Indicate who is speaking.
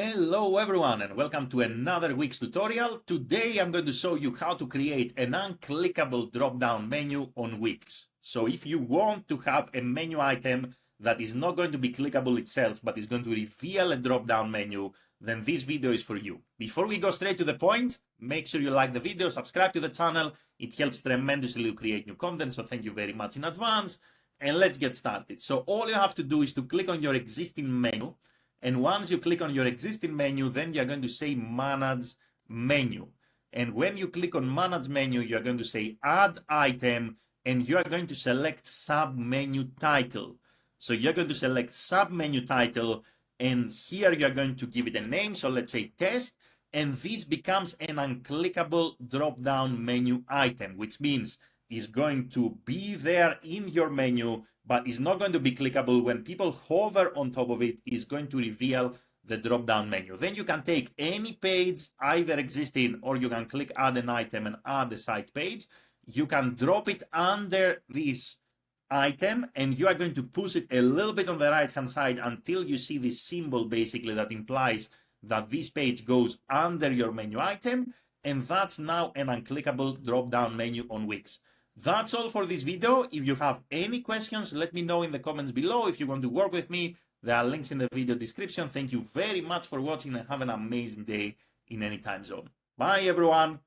Speaker 1: Hello everyone and welcome to another WIX tutorial. Today I'm going to show you how to create an unclickable drop-down menu on WIX. So if you want to have a menu item that is not going to be clickable itself but is going to reveal a drop-down menu, then this video is for you. Before we go straight to the point, make sure you like the video, subscribe to the channel. It helps tremendously to create new content, so thank you very much in advance. And let's get started. So all you have to do is to click on your existing menu. And once you click on your existing menu, then you're going to say Manage Menu. And when you click on Manage Menu, you're going to say Add Item, and you are going to select Submenu Title. So you're going to select Submenu Title, and here you're going to give it a name. So let's say Test, and this becomes an unclickable drop-down menu item, which means it's going to be there in your menu, but it's not going to be clickable. When people hover on top of it, it's going to reveal the drop-down menu. Then you can take any page, either existing, or you can click Add an Item and add the site page. You can drop it under this item, and you are going to push it a little bit on the right-hand side until you see this symbol, basically, that implies that this page goes under your menu item, and that's now an unclickable drop-down menu on WIX. That's all for this video. If you have any questions, let me know in the comments below. If you want to work with me, there are links in the video description. Thank you very much for watching and have an amazing day in any time zone. Bye, everyone.